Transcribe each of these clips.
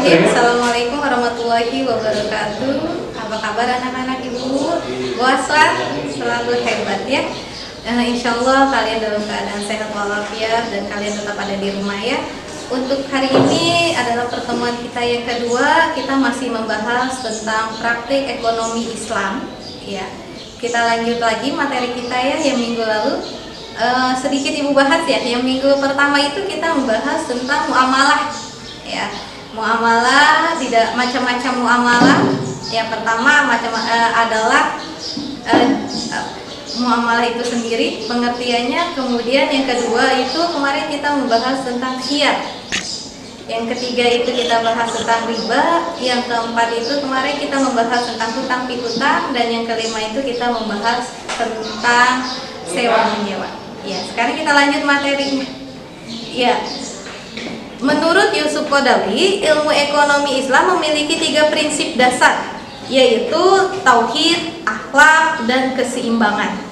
Bismillahirrahmanirrahim. Assalamualaikum warahmatullahi wabarakatuh. Apa kabar anak-anak ibu? Puasa selalu hebat ya. Insya Allah kalian dalam keadaan sehat walafiat dan kalian tetap ada di rumah ya. Untuk hari ini adalah pertemuan kita yang kedua. Kita masih membahas tentang praktik ekonomi Islam ya. Kita lanjut lagi materi kita ya yang minggu lalu. Sedikit ibu bahas ya. Yang minggu pertama itu kita membahas tentang muamalah ya. Muamalah, tidak macam-macam muamalah. Yang pertama adalah muamalah itu sendiri pengertiannya. Kemudian yang kedua itu kemarin kita membahas tentang khiyar. Yang ketiga itu kita bahas tentang riba. Yang keempat itu kemarin kita membahas tentang hutang piutang. Dan yang kelima itu kita membahas tentang sewa menyewa. Ya, sekarang kita lanjut materinya. Ya. Menurut Yusuf Qaradawi, ilmu ekonomi Islam memiliki 3 prinsip dasar, yaitu tauhid, akhlak, dan keseimbangan.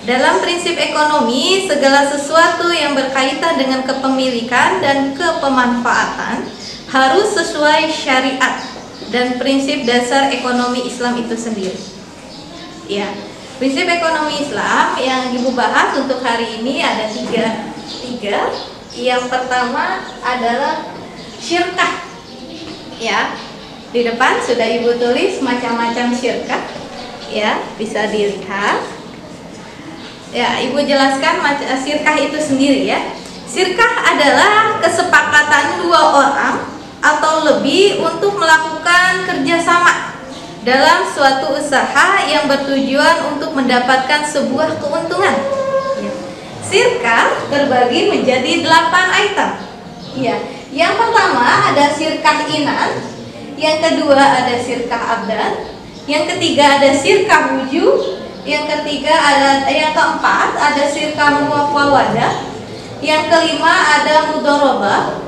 Dalam prinsip ekonomi, segala sesuatu yang berkaitan dengan kepemilikan dan kepemanfaatan harus sesuai syariat dan prinsip dasar ekonomi Islam itu sendiri. Ya, prinsip ekonomi Islam yang Ibu bahas untuk hari ini ada tiga. Yang pertama adalah syirkah. Ya, di depan sudah Ibu tulis macam-macam syirkah. Ya, bisa dilihat. Ya, Ibu jelaskan syirkah itu sendiri ya. Syirkah adalah kesepakatan 2 orang atau lebih untuk melakukan kerjasama dalam suatu usaha yang bertujuan untuk mendapatkan sebuah keuntungan. Syirkah terbagi menjadi 8 item. Ya, yang pertama ada syirkah inan, yang kedua ada syirkah abdan, yang ketiga ada syirkah wujud, yang keempat ada syirkah mufawadah, yang kelima ada mudharabah,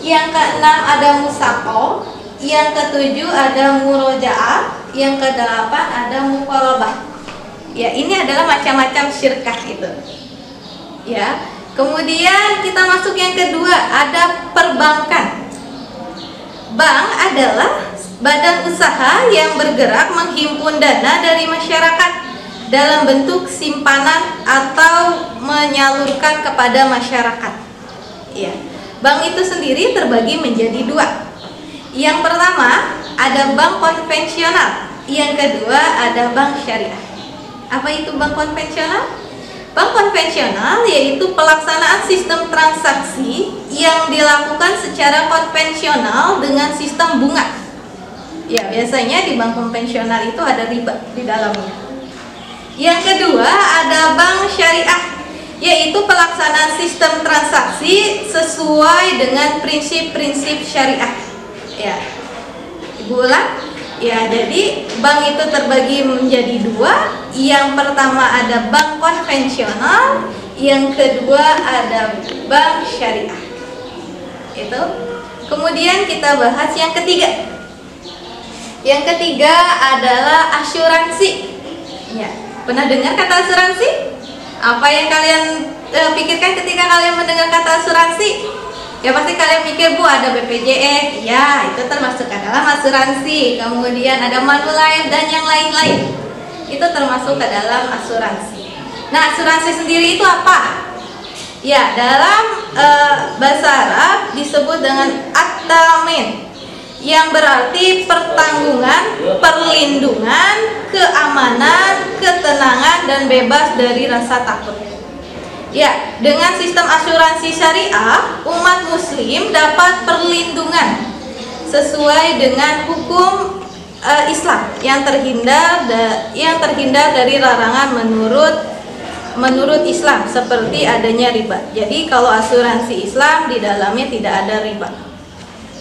yang keenam ada musaqah, yang ketujuh ada murojaah, yang kedelapan ada muqarabah. Ya, ini adalah macam-macam syirkah itu. Ya, kemudian kita masuk yang kedua, ada perbankan. Bank adalah badan usaha yang bergerak menghimpun dana dari masyarakat dalam bentuk simpanan atau menyalurkan kepada masyarakat. Ya, bank itu sendiri terbagi menjadi 2. Yang pertama ada bank konvensional, yang kedua ada bank syariah. Apa itu bank konvensional? Bank konvensional yaitu pelaksanaan sistem transaksi yang dilakukan secara konvensional dengan sistem bunga. Ya, biasanya di bank konvensional itu ada riba di dalamnya. Yang kedua ada bank syariah, yaitu pelaksanaan sistem transaksi sesuai dengan prinsip-prinsip syariah. Ya, Ibu ulang. Ya, jadi bank itu terbagi menjadi 2. Yang pertama ada bank konvensional, yang kedua ada bank syariah. Itu. Kemudian kita bahas yang ketiga. Yang ketiga adalah asuransi. Ya, pernah dengar kata asuransi? Apa yang kalian pikirkan ketika kalian mendengar kata asuransi? Ya pasti kalian mikir, Bu, ada BPJS. Ya, itu termasuk ke dalam asuransi. Kemudian ada Manulife dan yang lain-lain. Itu termasuk ke dalam asuransi. Nah, asuransi sendiri itu apa? Ya, dalam bahasa Arab disebut dengan at-tamin, yang berarti pertanggungan, perlindungan, keamanan, ketenangan, dan bebas dari rasa takut. Ya, dengan sistem asuransi syariah, umat muslim dapat perlindungan sesuai dengan hukum Islam yang terhindar dari larangan menurut Islam seperti adanya riba. Jadi kalau asuransi Islam di dalamnya tidak ada riba.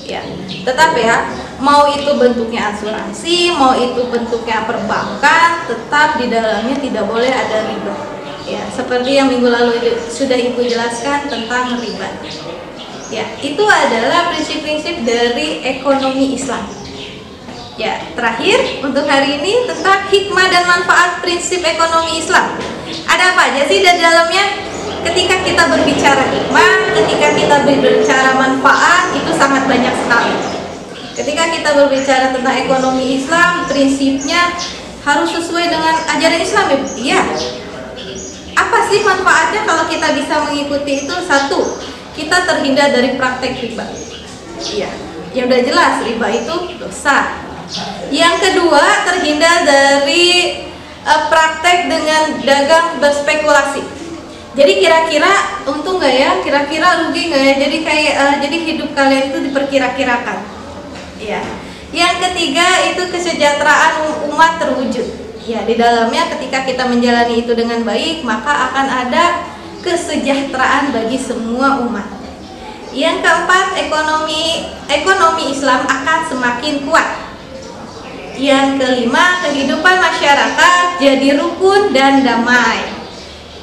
Ya, tetap ya, mau itu bentuknya asuransi, mau itu bentuknya perbankan, tetap di dalamnya tidak boleh ada riba. Ya, seperti yang minggu lalu sudah Ibu jelaskan tentang riba. Ya, itu adalah prinsip-prinsip dari ekonomi Islam. Ya, terakhir untuk hari ini tentang hikmah dan manfaat prinsip ekonomi Islam. Ada apa aja sih di dalamnya? ketika kita berbicara hikmah, ketika kita berbicara manfaat, itu sangat banyak sekali. Ketika kita berbicara tentang ekonomi Islam, prinsipnya harus sesuai dengan ajaran Islam, ya Bu? Iya. Apa sih manfaatnya kalau kita bisa mengikuti itu? Satu, kita terhindar dari praktek riba. Iya, ya udah jelas riba itu dosa. Yang kedua, terhindar dari praktek dengan dagang berspekulasi. Jadi kira-kira untung nggak ya? Kira-kira rugi nggak ya? Jadi jadi hidup kalian itu diperkira-kirakan. Ya. Yang ketiga itu kesejahteraan umat terwujud. Ya, di dalamnya ketika kita menjalani itu dengan baik, maka akan ada kesejahteraan bagi semua umat. Yang keempat, ekonomi Islam akan semakin kuat. Yang kelima, kehidupan masyarakat jadi rukun dan damai.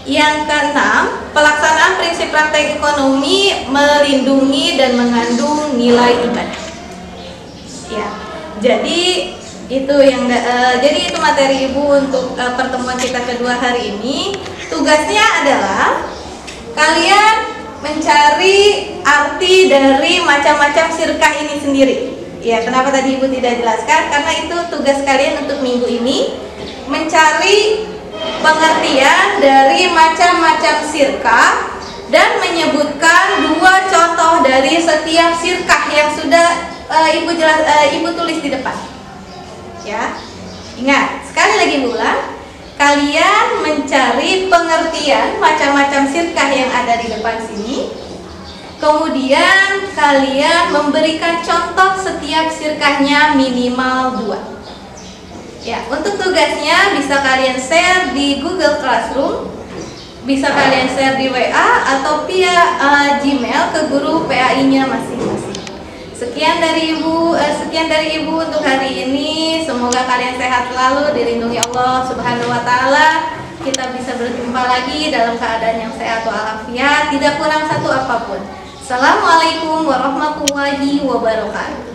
Yang keenam, pelaksanaan prinsip praktek ekonomi melindungi dan mengandung nilai ibadah. Ya, jadi itu materi Ibu untuk pertemuan kita kedua hari ini. Tugasnya adalah kalian mencari arti dari macam-macam sirkah ini sendiri. Ya, kenapa tadi Ibu tidak jelaskan? Karena itu tugas kalian untuk minggu ini, mencari pengertian dari macam-macam sirkah dan menyebutkan 2 contoh dari setiap sirkah yang sudah Ibu tulis di depan. Ya, ingat, sekali lagi ulang, kalian mencari pengertian macam-macam sirkah yang ada di depan sini. Kemudian kalian memberikan contoh setiap sirkahnya minimal 2. Ya, untuk tugasnya bisa kalian share di Google Classroom, bisa kalian share di WA atau via Gmail ke guru PAI-nya masing-masing. Sekian dari Ibu untuk hari ini. Semoga kalian sehat selalu, dilindungi Allah Subhanahu wa taala. Kita bisa berjumpa lagi dalam keadaan yang sehat walafiat, tidak kurang satu apapun. Assalamualaikum warahmatullahi wabarakatuh.